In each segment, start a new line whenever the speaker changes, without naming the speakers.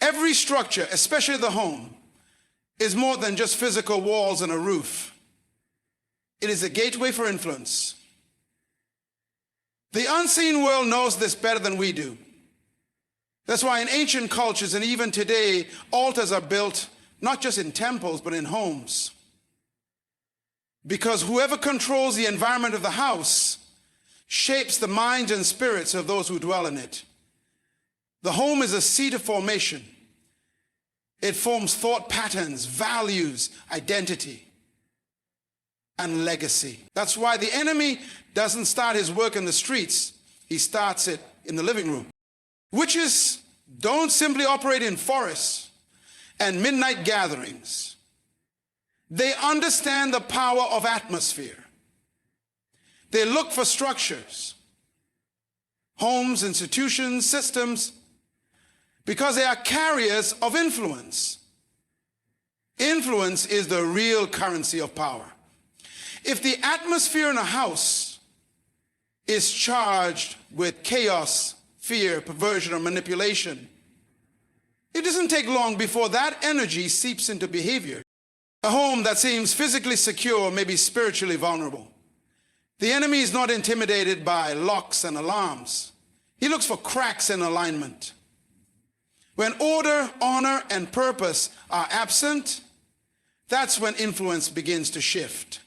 Every structure, especially the home, is more than just physical walls and a roof. It is a gateway for influence. The unseen world knows this better than we do. That's why in ancient cultures and even today, altars are built not just in temples, but in homes. Because whoever controls the environment of the house shapes the minds and spirits of those who dwell in it. The home is a seat of formation. It forms thought patterns, values, identity, and legacy. That's why the enemy doesn't start his work in the streets. He starts it in the living room. Witches don't simply operate in forests and midnight gatherings. They understand the power of atmosphere. They look for structures, homes, institutions, systems, because they are carriers of influence. Influence is the real currency of power. If the atmosphere in a house is charged with chaos, fear, perversion, or manipulation, it doesn't take long before that energy seeps into behavior. A home that seems physically secure may be spiritually vulnerable. The enemy is not intimidated by locks and alarms. He looks for cracks in alignment. When order, honor, and purpose are absent, that's when influence begins to shift.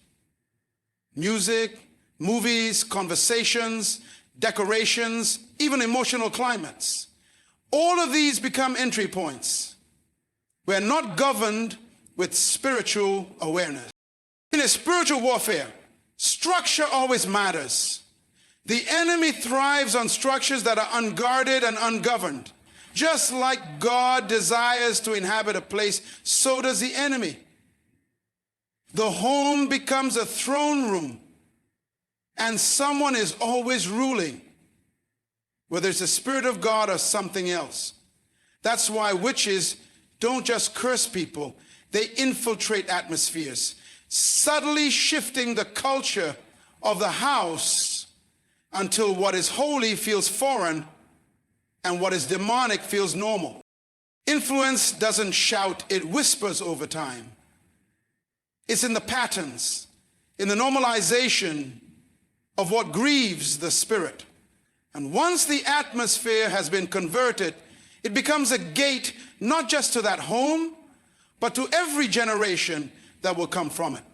Music, movies, conversations, decorations, even emotional climates. All of these become entry points. We're not governed with spiritual awareness. In a spiritual warfare, structure always matters. The enemy thrives on structures that are unguarded and ungoverned. Just like God desires to inhabit a place, so does the enemy. The home becomes a throne room, and someone is always ruling, whether it's the Spirit of God or something else. That's why witches don't just curse people, they infiltrate atmospheres, subtly shifting the culture of the house until what is holy feels foreign and what is demonic feels normal. Influence doesn't shout, it whispers over time. It's in the patterns, in the normalization of what grieves the spirit. And once the atmosphere has been converted, it becomes a gate not just to that home, but to every generation that will come from it.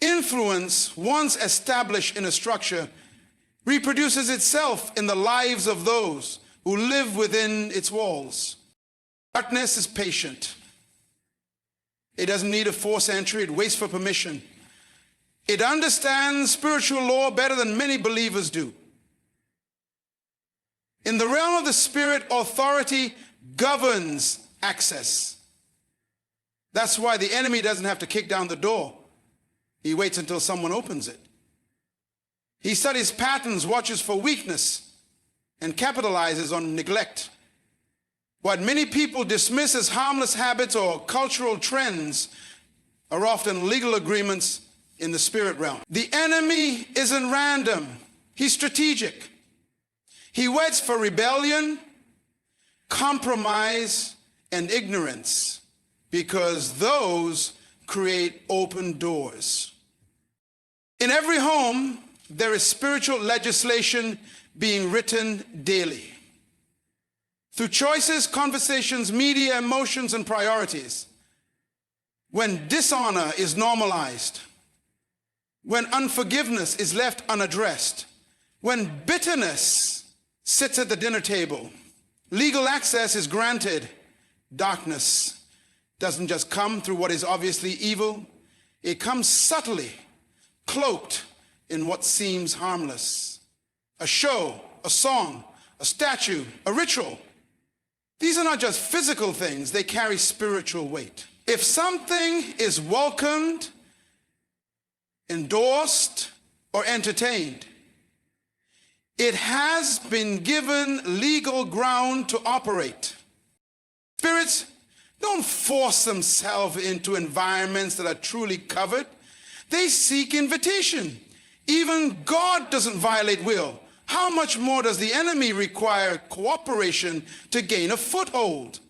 Influence, once established in a structure, reproduces itself in the lives of those who live within its walls. Darkness is patient. It doesn't need a forced entry, it waits for permission. It understands spiritual law better than many believers do. In the realm of the spirit, authority governs access. That's why the enemy doesn't have to kick down the door. He waits until someone opens it. He studies patterns, watches for weakness, and capitalizes on neglect. What many people dismiss as harmless habits or cultural trends are often legal agreements in the spirit realm. The enemy isn't random. He's strategic. He waits for rebellion, compromise, and ignorance, because those create open doors. In every home, there is spiritual legislation being written daily. Through choices, conversations, media, emotions, and priorities. When dishonor is normalized, when unforgiveness is left unaddressed, when bitterness sits at the dinner table, legal access is granted, darkness doesn't just come through what is obviously evil, it comes subtly, cloaked in what seems harmless. A show, a song, a statue, a ritual. These are not just physical things, they carry spiritual weight. If something is welcomed, endorsed, or entertained, it has been given legal ground to operate. Spirits don't force themselves into environments that are truly covered. They seek invitation. Even God doesn't violate will, how much more does the enemy require cooperation to gain a foothold?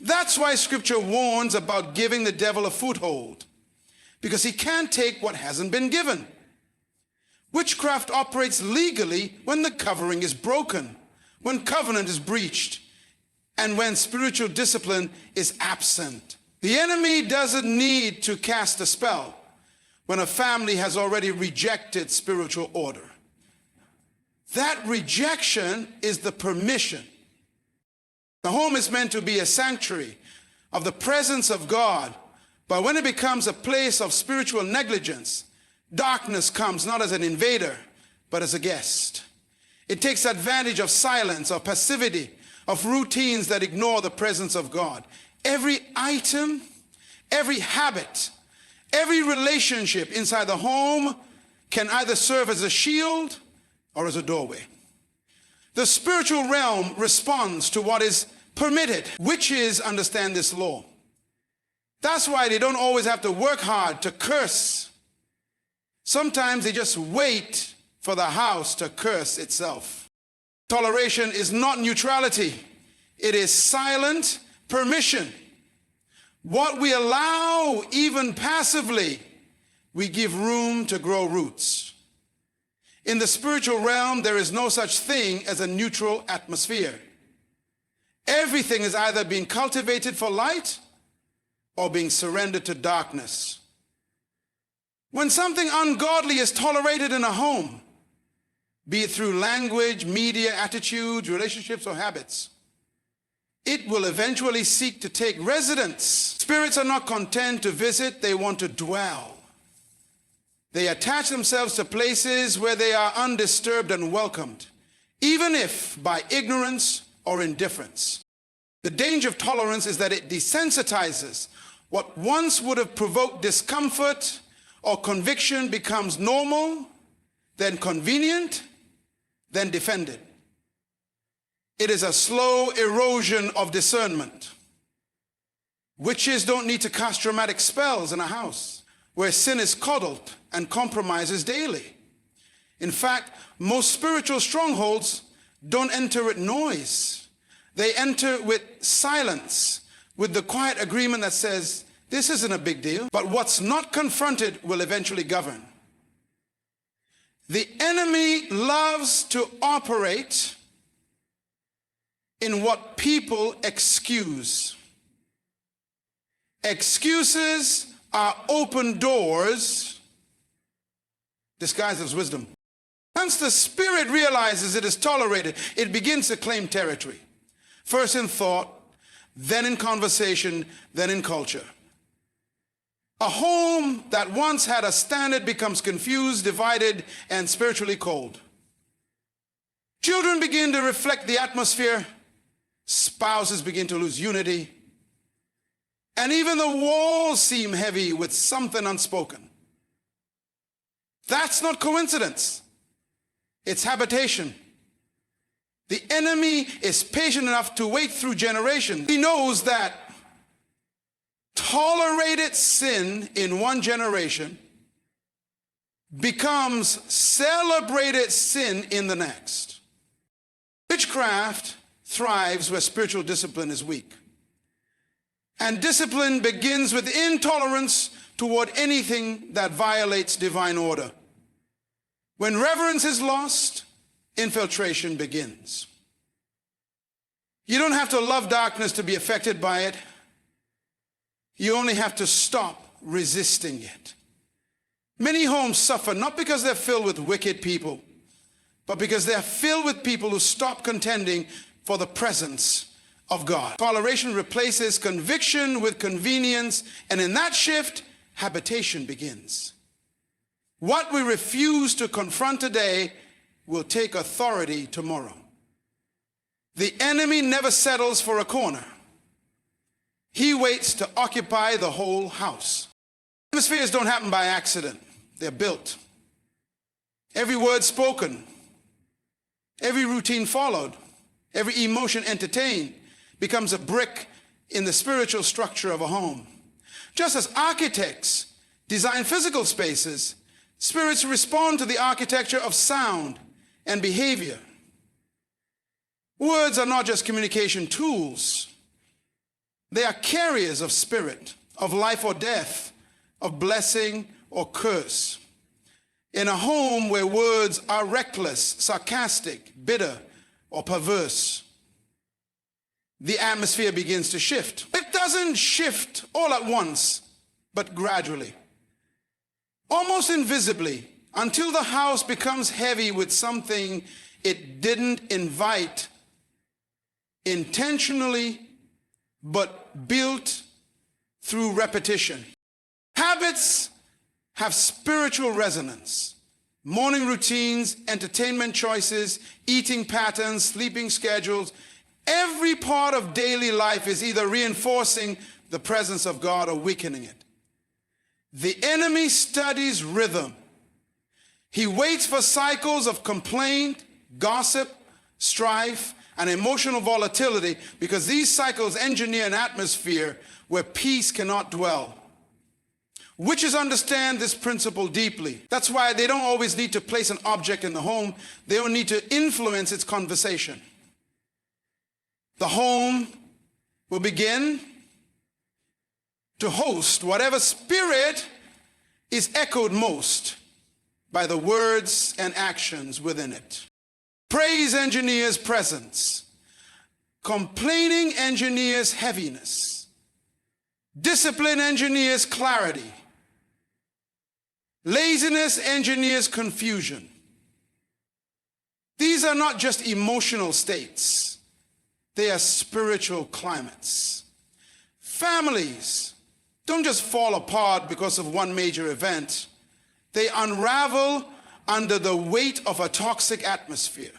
That's why Scripture warns about giving the devil a foothold, because he can't take what hasn't been given. Witchcraft operates legally when the covering is broken, when covenant is breached, and when spiritual discipline is absent. The enemy doesn't need to cast a spell when a family has already rejected spiritual order. That rejection is the permission. The home is meant to be a sanctuary of the presence of God, but when it becomes a place of spiritual negligence, darkness comes not as an invader, but as a guest. It takes advantage of silence, of passivity, of routines that ignore the presence of God. Every item, every habit, every relationship inside the home can either serve as a shield or as a doorway. The spiritual realm responds to what is permitted. Witches understand this law. That's why they don't always have to work hard to curse. Sometimes they just wait for the house to curse itself. Toleration is not neutrality. It is silent permission. What we allow, even passively, we give room to grow roots. In the spiritual realm, there is no such thing as a neutral atmosphere. Everything is either being cultivated for light or being surrendered to darkness. When something ungodly is tolerated in a home, be it through language, media, attitudes, relationships, or habits, it will eventually seek to take residence. Spirits are not content to visit, they want to dwell. They attach themselves to places where they are undisturbed and welcomed, even if by ignorance or indifference. The danger of tolerance is that it desensitizes. What once would have provoked discomfort or conviction becomes normal, then convenient, then defended. It is a slow erosion of discernment. Witches don't need to cast dramatic spells in a house where sin is coddled and compromises daily. In fact, most spiritual strongholds don't enter with noise. They enter with silence, with the quiet agreement that says, this isn't a big deal, but what's not confronted will eventually govern. The enemy loves to operate in what people excuse. Excuses are open doors disguised as wisdom. Once the spirit realizes it is tolerated, it begins to claim territory. First in thought, then in conversation, then in culture. A home that once had a standard becomes confused, divided, and spiritually cold. Children begin to reflect the atmosphere. Spouses begin to lose unity. And even the walls seem heavy with something unspoken. That's not coincidence. It's habitation. The enemy is patient enough to wait through generations. He knows that tolerated sin in one generation becomes celebrated sin in the next. Witchcraft thrives where spiritual discipline is weak. And discipline begins with intolerance toward anything that violates divine order. When reverence is lost, infiltration begins. You don't have to love darkness to be affected by it. You only have to stop resisting it. Many homes suffer not because they're filled with wicked people, but because they're filled with people who stop contending for the presence of God. Toleration replaces conviction with convenience, and in that shift, habitation begins. What we refuse to confront today will take authority tomorrow. The enemy never settles for a corner. He waits to occupy the whole house. Atmospheres don't happen by accident. They're built. Every word spoken, every routine followed, every emotion entertained becomes a brick in the spiritual structure of a home. Just as architects design physical spaces, spirits respond to the architecture of sound and behavior. Words are not just communication tools. They are carriers of spirit, of life or death, of blessing or curse. In a home where words are reckless, sarcastic, bitter, or perverse, the atmosphere begins to shift. It doesn't shift all at once, but gradually, almost invisibly, until the house becomes heavy with something it didn't invite intentionally, but built through repetition. Habits have spiritual resonance. Morning routines, entertainment choices, eating patterns, sleeping schedules, every part of daily life is either reinforcing the presence of God or weakening it. The enemy studies rhythm. He waits for cycles of complaint, gossip, strife, and emotional volatility, because these cycles engineer an atmosphere where peace cannot dwell. Witches understand this principle deeply. That's why they don't always need to place an object in the home. They don't need to influence its conversation. The home will begin to host whatever spirit is echoed most by the words and actions within it. Praise engineers presence. Complaining engineers heaviness. Discipline engineers clarity. Laziness engineers confusion. These are not just emotional states. They are spiritual climates. Families don't just fall apart because of one major event. They unravel under the weight of a toxic atmosphere,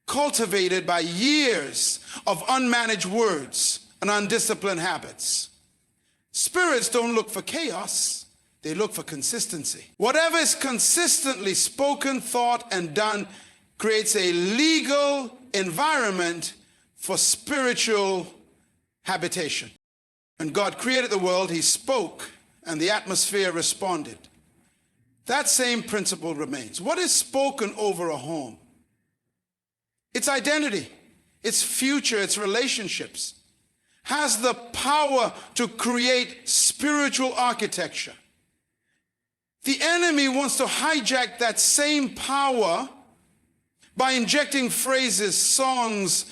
cultivated by years of unmanaged words and undisciplined habits. Spirits don't look for chaos, they look for consistency. Whatever is consistently spoken, thought, and done creates a legal environment for spiritual habitation. When God created the world, he spoke, and the atmosphere responded. That same principle remains. What is spoken over a home? Its identity, its future, its relationships, has the power to create spiritual architecture. The enemy wants to hijack that same power by injecting phrases, songs,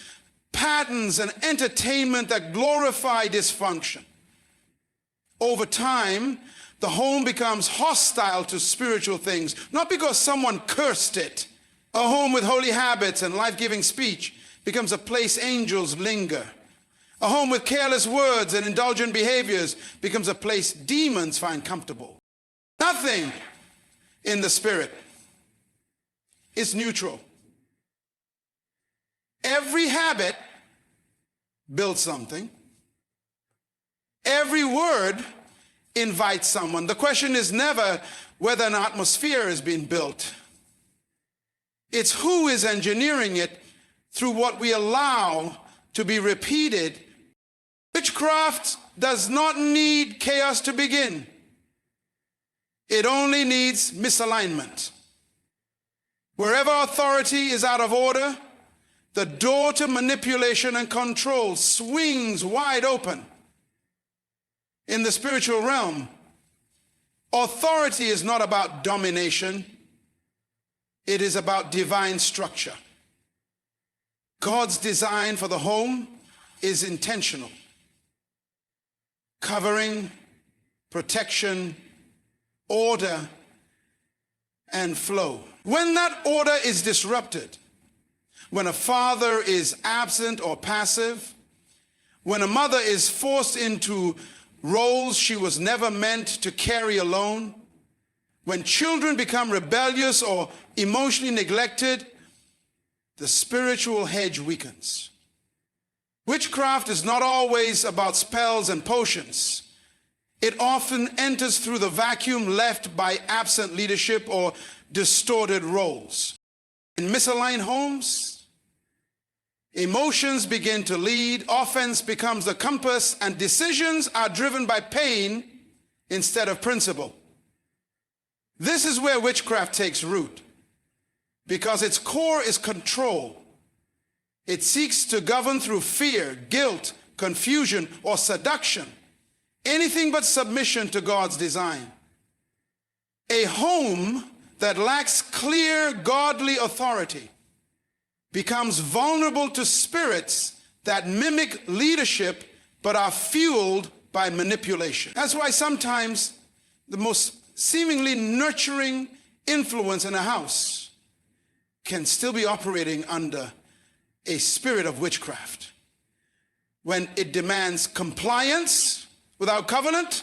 patterns, and entertainment that glorify dysfunction. Over time, the home becomes hostile to spiritual things, not because someone cursed it. A home with holy habits and life-giving speech becomes a place angels linger. A home with careless words and indulgent behaviors becomes a place demons find comfortable. Nothing in the spirit is neutral. Every habit builds something. Every word invites someone. The question is never whether an atmosphere is being built. It's who is engineering it through what we allow to be repeated. Witchcraft does not need chaos to begin. It only needs misalignment. Wherever authority is out of order, the door to manipulation and control swings wide open. In the spiritual realm, authority is not about domination. It is about divine structure. God's design for the home is intentional. Covering, protection, order, and flow. When that order is disrupted, when a father is absent or passive, when a mother is forced into roles she was never meant to carry alone, when children become rebellious or emotionally neglected, the spiritual hedge weakens. Witchcraft is not always about spells and potions. It often enters through the vacuum left by absent leadership or distorted roles. In misaligned homes, emotions begin to lead, offense becomes the compass, and decisions are driven by pain instead of principle. This is where witchcraft takes root. because its core is control. It seeks to govern through fear, guilt, confusion, or seduction. Anything but submission to God's design. A home that lacks clear godly authority becomes vulnerable to spirits that mimic leadership but are fueled by manipulation. That's why sometimes the most seemingly nurturing influence in a house can still be operating under a spirit of witchcraft, when it demands compliance without covenant,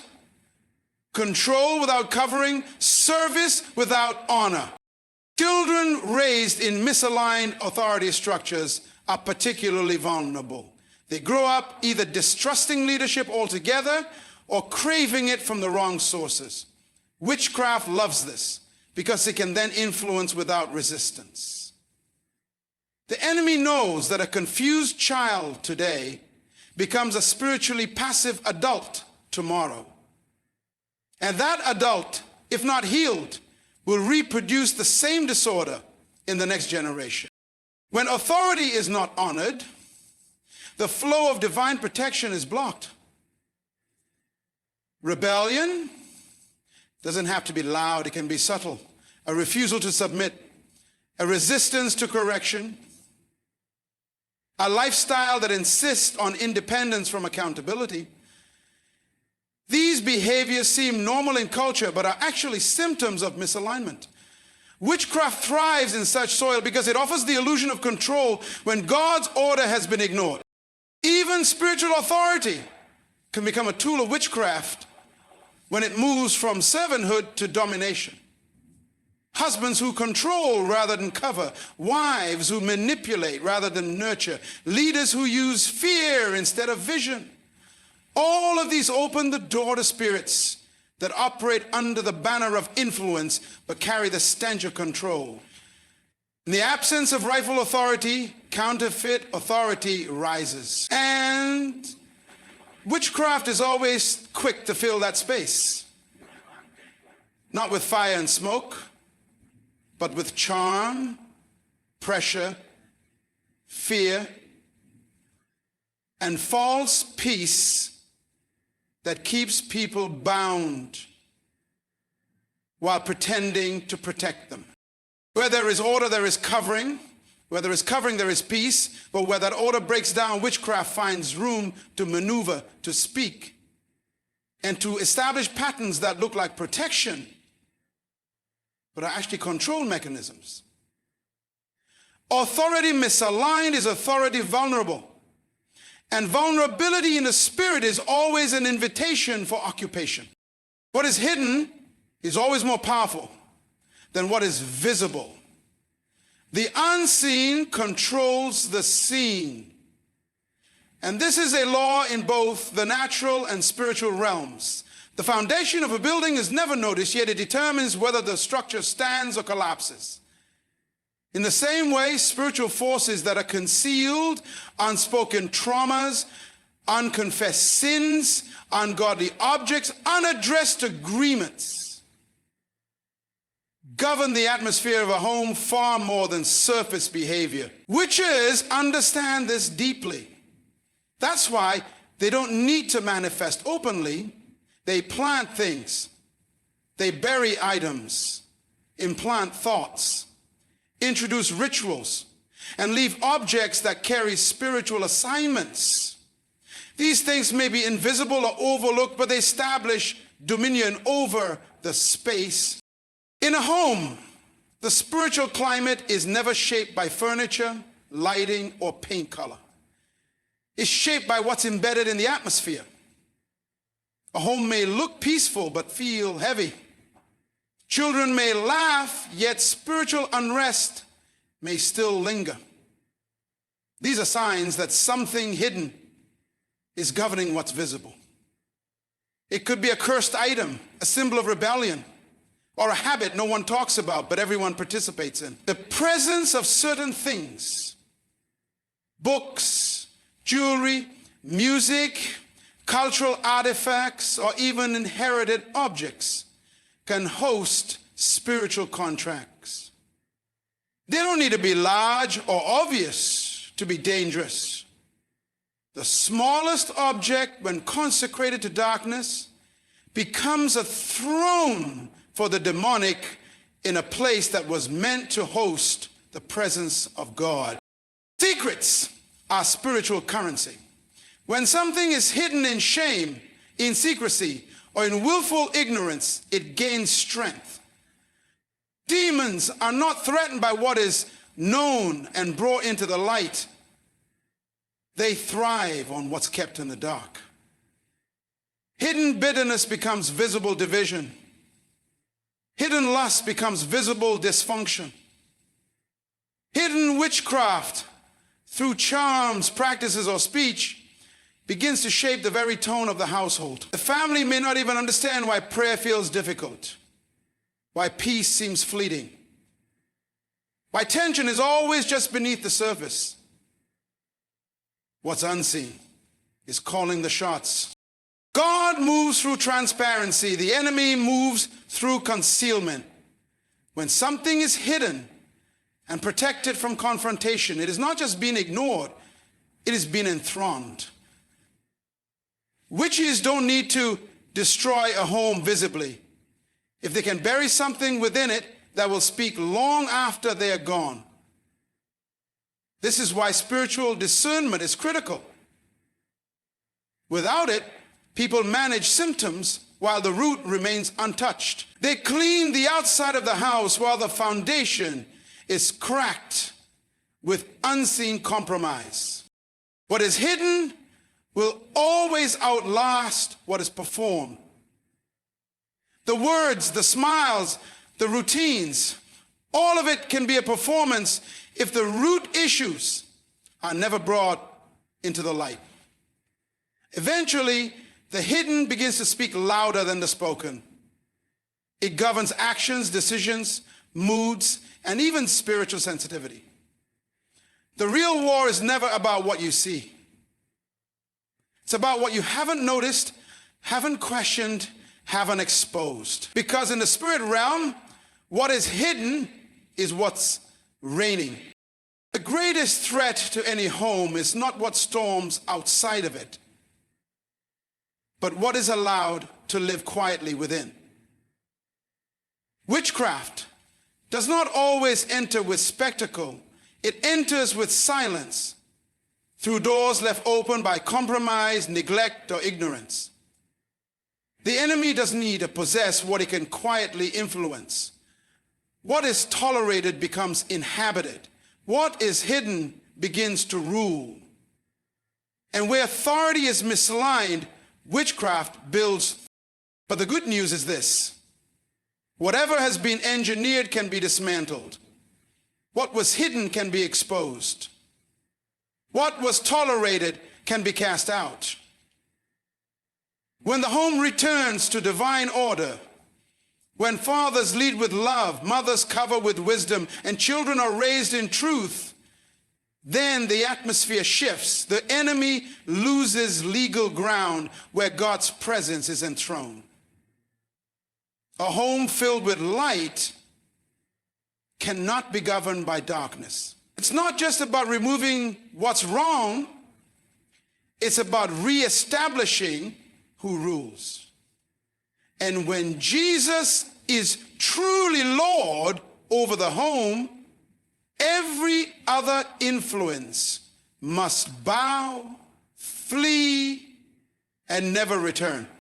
control without covering, service without honor. Children raised in misaligned authority structures are particularly vulnerable. They grow up either distrusting leadership altogether or craving it from the wrong sources. Witchcraft loves this because it can then influence without resistance. The enemy knows that a confused child today becomes a spiritually passive adult tomorrow. And that adult, if not healed, will reproduce the same disorder in the next generation. When authority is not honored, the flow of divine protection is blocked. Rebellion doesn't have to be loud, it can be subtle. A refusal to submit, a resistance to correction, a lifestyle that insists on independence from accountability. These behaviors seem normal in culture, but are actually symptoms of misalignment. Witchcraft thrives in such soil because it offers the illusion of control when God's order has been ignored. Even spiritual authority can become a tool of witchcraft when it moves from servanthood to domination. Husbands who control rather than cover, wives who manipulate rather than nurture, leaders who use fear instead of vision. All of these open the door to spirits that operate under the banner of influence but carry the stench of control. In the absence of rightful authority, counterfeit authority rises. And witchcraft is always quick to fill that space. Not with fire and smoke, but with charm, pressure, fear, and false peace that keeps people bound while pretending to protect them. Where there is order, there is covering. Where there is covering, there is peace. But where that order breaks down, witchcraft finds room to maneuver, to speak, and to establish patterns that look like protection, but are actually control mechanisms. Authority misaligned is authority vulnerable. And vulnerability in the spirit is always an invitation for occupation. What is hidden is always more powerful than what is visible. The unseen controls the seen. And this is a law in both the natural and spiritual realms. The foundation of a building is never noticed, yet it determines whether the structure stands or collapses. In the same way, spiritual forces that are concealed, unspoken traumas, unconfessed sins, ungodly objects, unaddressed agreements, govern the atmosphere of a home far more than surface behavior. Witches understand this deeply. That's why they don't need to manifest openly. They plant things. They bury items, implant thoughts, introduce rituals, and leave objects that carry spiritual assignments. These things may be invisible or overlooked, but they establish dominion over the space. In a home, the spiritual climate is never shaped by furniture, lighting, or paint color. It's shaped by what's embedded in the atmosphere. A home may look peaceful but feel heavy. Children may laugh, yet spiritual unrest may still linger. These are signs that something hidden is governing what's visible. It could be a cursed item, a symbol of rebellion, or a habit no one talks about but everyone participates in. The presence of certain things, books, jewelry, music, cultural artifacts, or even inherited objects can host spiritual contracts. They don't need to be large or obvious to be dangerous. The smallest object, when consecrated to darkness, becomes a throne for the demonic in a place that was meant to host the presence of God. Secrets are spiritual currency. When something is hidden in shame, in secrecy, or in willful ignorance, it gains strength. Demons are not threatened by what is known and brought into the light. They thrive on what's kept in the dark. Hidden bitterness becomes visible division. Hidden lust becomes visible dysfunction. Hidden witchcraft, through charms, practices, or speech, begins to shape the very tone of the household. The family may not even understand why prayer feels difficult, why peace seems fleeting, why tension is always just beneath the surface. What's unseen is calling the shots. God moves through transparency. The enemy moves through concealment. When something is hidden and protected from confrontation, it is not just being ignored, it is being enthroned. Witches don't need to destroy a home visibly if they can bury something within it that will speak long after they are gone. This is why spiritual discernment is critical. Without it, people manage symptoms while the root remains untouched. They clean the outside of the house while the foundation is cracked with unseen compromise. What is hidden will always outlast what is performed. The words, the smiles, the routines, all of it can be a performance if the root issues are never brought into the light. Eventually, the hidden begins to speak louder than the spoken. It governs actions, decisions, moods, and even spiritual sensitivity. The real war is never about what you see. It's about what you haven't noticed, haven't questioned, haven't exposed. Because in the spirit realm, what is hidden is what's reigning. The greatest threat to any home is not what storms outside of it, but what is allowed to live quietly within. Witchcraft does not always enter with spectacle. It enters with silence, through doors left open by compromise, neglect, or ignorance. The enemy doesn't need to possess what he can quietly influence. What is tolerated becomes inhabited. What is hidden begins to rule. And where authority is misaligned, witchcraft builds. But the good news is this: whatever has been engineered can be dismantled. What was hidden can be exposed. What was tolerated can be cast out. When the home returns to divine order, when fathers lead with love, mothers cover with wisdom, and children are raised in truth, then the atmosphere shifts. The enemy loses legal ground where God's presence is enthroned. A home filled with light cannot be governed by darkness. It's not just about removing what's wrong. It's about reestablishing who rules. And when Jesus is truly Lord over the home, every other influence must bow, flee, and never return.